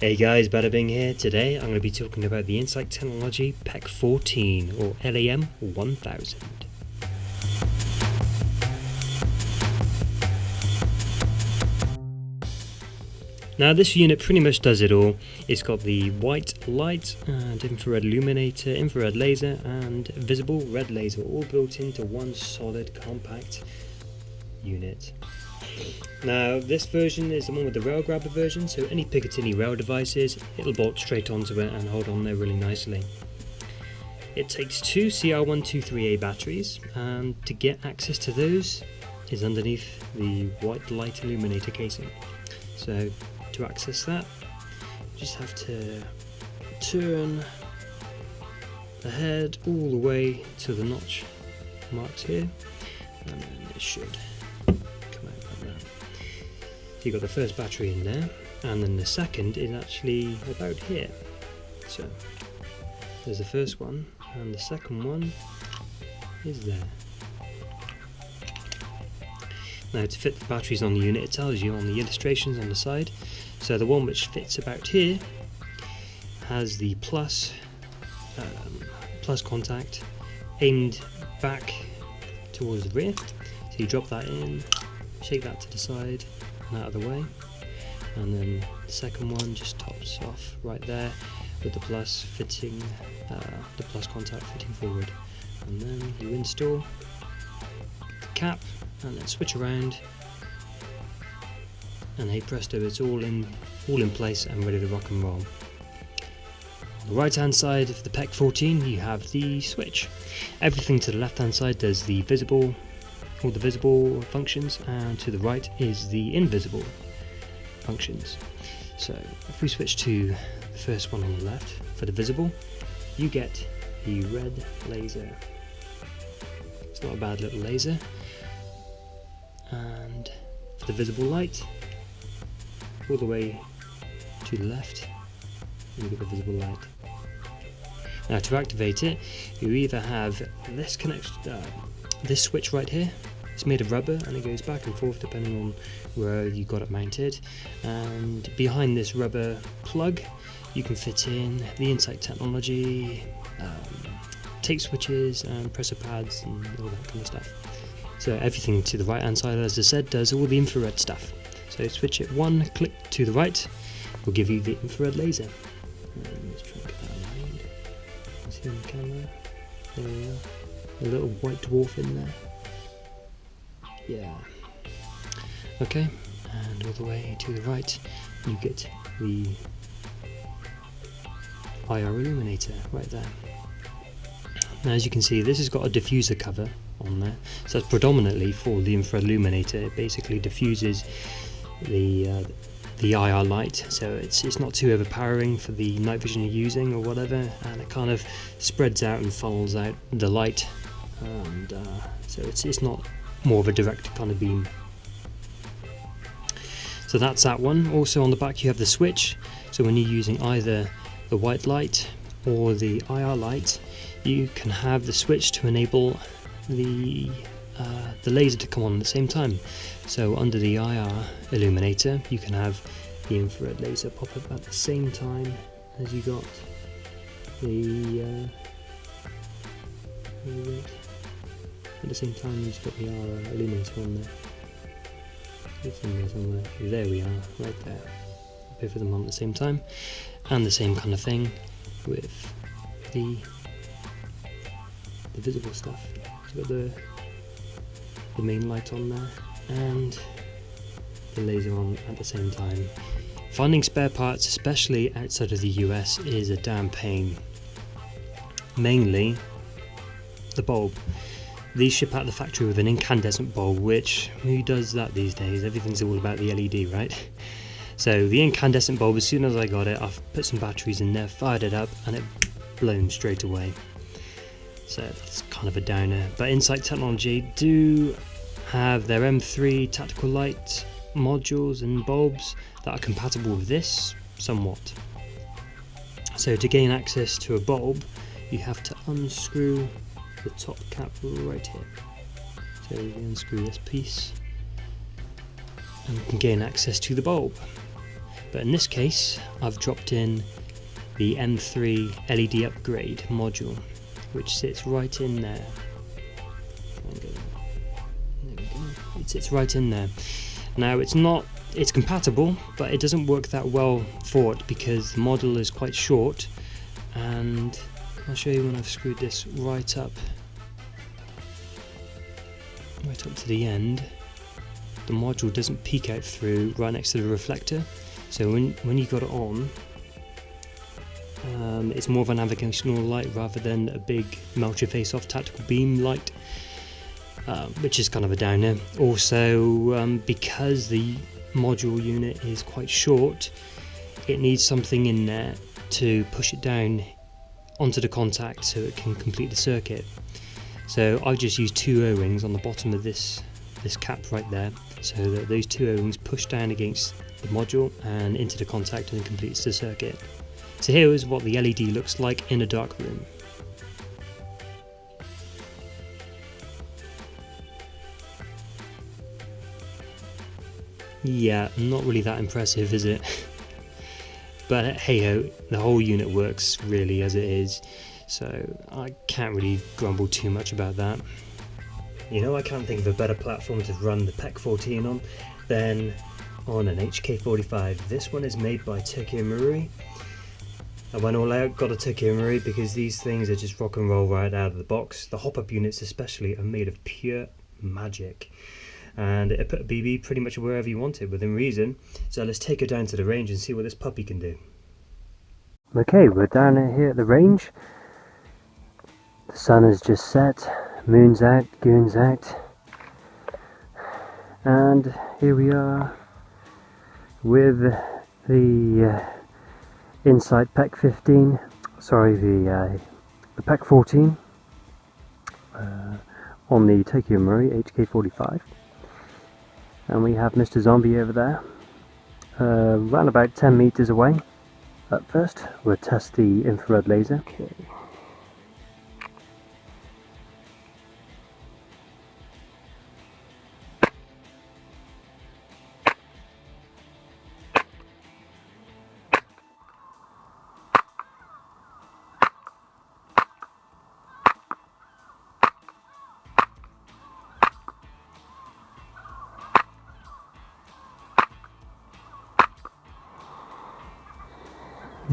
Hey guys, Bada Bing here. Today I'm going to be talking about the Insight Technology PEQ-14 or LAM-1000. Now this unit pretty much does it all. It's got the white light and infrared illuminator, infrared laser and visible red laser all built into one solid compact unit. Now this version is the one with the rail grabber version, so any Picatinny rail devices, it'll bolt straight onto it and hold on there really nicely. It takes two CR123A batteries, and to get access to those is underneath the white light illuminator casing. So to access that, you just have to turn the head all the way to the notch marks here, and then it should come out like that. So you've got the first battery in there, and then the second is actually about here. So there's the first one, and the second one is there. Now to fit the batteries on the unit, it tells you on the illustrations on the side. So the one which fits about here has the plus contact aimed back towards the rear. So you drop that in, shake that to the side and out of the way, and then the second one just tops off right there with the plus fitting, the plus contact fitting forward, and then you install the cap and then switch around, and hey presto, it's all in place and ready to rock and roll. On the right hand side of the PEQ-14 you have the switch. Everything to the left hand side does the visible, all the visible functions, and to the right is the invisible functions. So if we switch to the first one on the left for the visible, you get the red laser. It's not a bad little laser. And for the visible light, all the way to the left, you get the visible light. Now to activate it, you either have this this switch right here. It's made of rubber and it goes back and forth depending on where you got it mounted. And behind this rubber plug, you can fit in the Insight Technology tape switches and presser pads and all that kind of stuff. So everything to the right hand side, as I said, does all the infrared stuff. So switch it one click to the right will give you the infrared laser. Let's try and get that aligned. You see on the camera? There we are. A little white dwarf in there. Yeah. Okay, and all the way to the right you get the IR illuminator right there. Now as you can see, this has got a diffuser cover on there, so that's predominantly for the infrared illuminator. It basically diffuses the IR light, so it's not too overpowering for the night vision you're using or whatever, and it kind of spreads out and funnels out the light, and so it's not more of a direct kind of beam. So that's that one. Also on the back you have the switch, so when you're using either the white light or the IR light, you can have the switch to enable the laser to come on at the same time. So under the IR illuminator you can have the infrared laser pop up at the same time as you got the at the same time you've got the IR illuminator on there. It's in there somewhere. There we are, right there. Both of them on at the same time, and the same kind of thing with the visible stuff. So you've got the main light on there and the laser on at the same time. Finding spare parts, especially outside of the US, is a damn pain. Mainly the bulb. These ship out the factory with an incandescent bulb, which, who does that these days? Everything's all about the LED, right? So the incandescent bulb, as soon as I got it, I've put some batteries in there, fired it up, and it blown straight away. So that's kind of a downer. But Insight Technology do have their M3 tactical light modules and bulbs that are compatible with this somewhat. So to gain access to a bulb, you have to unscrew the top cap right here. So you unscrew this piece and you can gain access to the bulb. But in this case, I've dropped in the M3 LED upgrade module, which sits right in there. There we go. It sits right in there. Now it's compatible, but it doesn't work that well for it because the module is quite short, and I'll show you when I've screwed this right up to the end. The module doesn't peek out through right next to the reflector, so when you got it on, it's more of a navigational light rather than a big melt your face off tactical beam light, which is kind of a downer. Also, because the module unit is quite short, it needs something in there to push it down onto the contact so it can complete the circuit. So I've just used two O-rings on the bottom of this cap right there, so that those two O-rings push down against the module and into the contact and completes the circuit. So here is what the LED looks like in a dark room. Yeah, not really that impressive, is it? But hey ho, the whole unit works really as it is, so I can't really grumble too much about that. You know, I can't think of a better platform to run the PEQ-14 on than on an HK45. This one is made by Tokyo Marui. I went all out, got a Tokyo Marui because these things are just rock and roll right out of the box. The hop-up units especially are made of pure magic, and it put a BB pretty much wherever you want it within reason. So let's take her down to the range and see what this puppy can do. Okay, we're down here at the range. The sun has just set, moon's out, goon's out, and here we are with the Insight PEQ-15, sorry, the PEQ-14 on the Tokyo Marui HK45, and we have Mr. Zombie over there, around about 10 meters away. Up first, we'll test the infrared laser. Okay.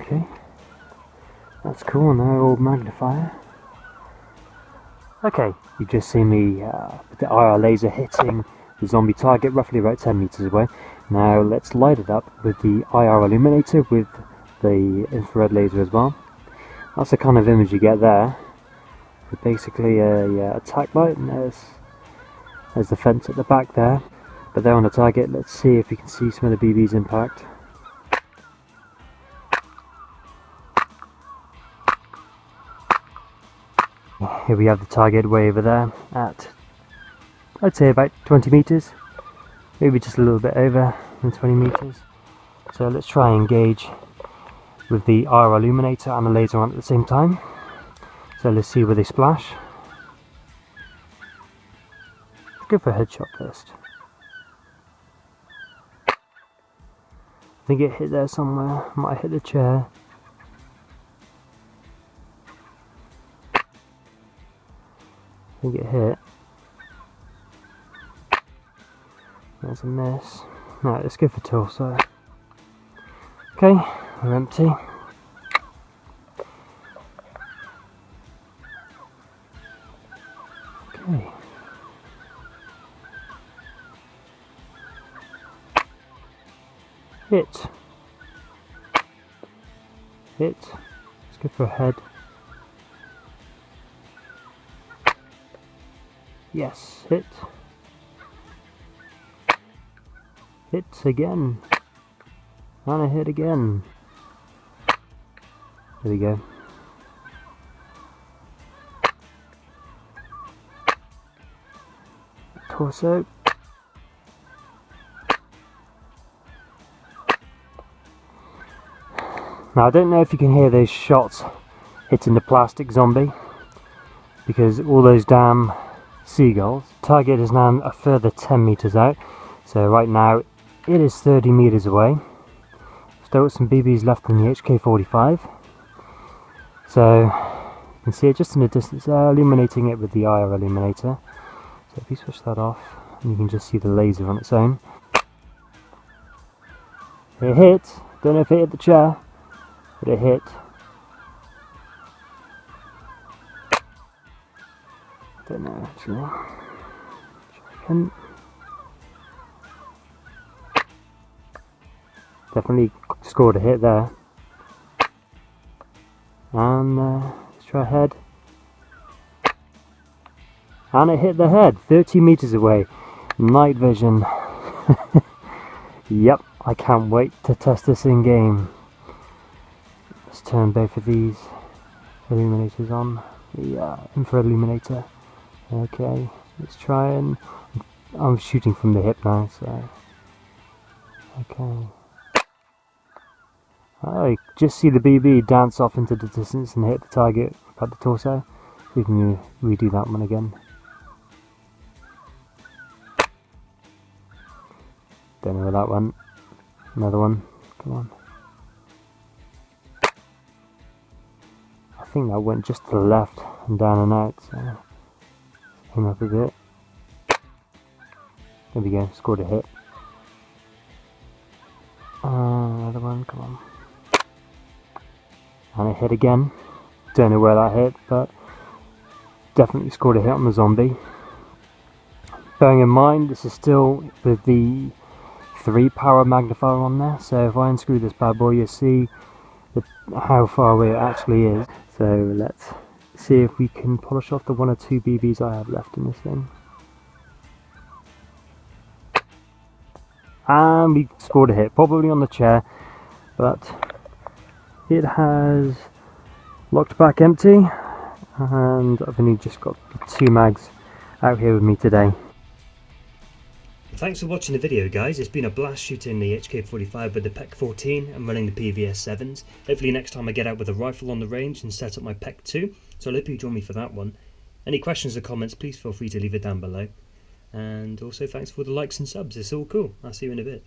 Okay, that's cool, now old magnifier. Okay, you've just seen me with the IR laser hitting the zombie target roughly about 10 meters away. Now let's light it up with the IR illuminator with the infrared laser as well. That's the kind of image you get there, with basically a tack light, and there's the fence at the back there. But there on the target, let's see if we can see some of the BB's impact. Here we have the target way over there at, I'd say, about 20 meters, maybe just a little bit over than 20 meters. So let's try and engage with the IR illuminator and the laser on at the same time. So let's see where they splash. Let's go for a headshot first. I think it hit there somewhere, might hit the chair. I think it hit. There's a miss. Right, let's go for torso. Okay, we're empty. Okay. Hit. Hit. Let's go for a head. Yes, hit. Hit again. And a hit again. There we go. Torso. Now I don't know if you can hear those shots hitting the plastic zombie, because all those damn seagulls. Target is now a further 10 meters out, so right now it is 30 meters away, Still got some BBs left in the HK45. So you can see it just in the distance there, illuminating it with the IR illuminator. So if you switch that off, and you can just see the laser on its own. It hit. Don't know if it hit the chair, but it hit. Don't know actually. Definitely scored a hit there. And let's try head. And it hit the head, 30 meters away. Night vision. Yep, I can't wait to test this in game. Let's turn both of these illuminators on. The infrared illuminator. Okay, let's try and... I'm shooting from the hip now, so... Okay. I just see the BB dance off into the distance and hit the target at the torso. We can redo that one again. Don't know where that went. Another one. Come on. I think that went just to the left and down and out. So aim up a bit. There we go. Scored a hit. Another one. Come on. And it hit again. Don't know where that hit, but definitely scored a hit on the zombie. Bearing in mind, this is still with the 3 power magnifier on there, so if I unscrew this bad boy, you'll see how far away it actually is. So let's see if we can polish off the 1 or 2 BBs I have left in this thing. And we scored a hit, probably on the chair, but it has locked back empty, and I've only just got 2 mags out here with me today. Thanks for watching the video, guys. It's been a blast shooting the HK45 with the PEQ-14 and running the PVS-7s. Hopefully next time I get out with a rifle on the range and set up my PEQ-2, so I hope you join me for that one. Any questions or comments, please feel free to leave it down below. And also thanks for the likes and subs, it's all cool. I'll see you in a bit.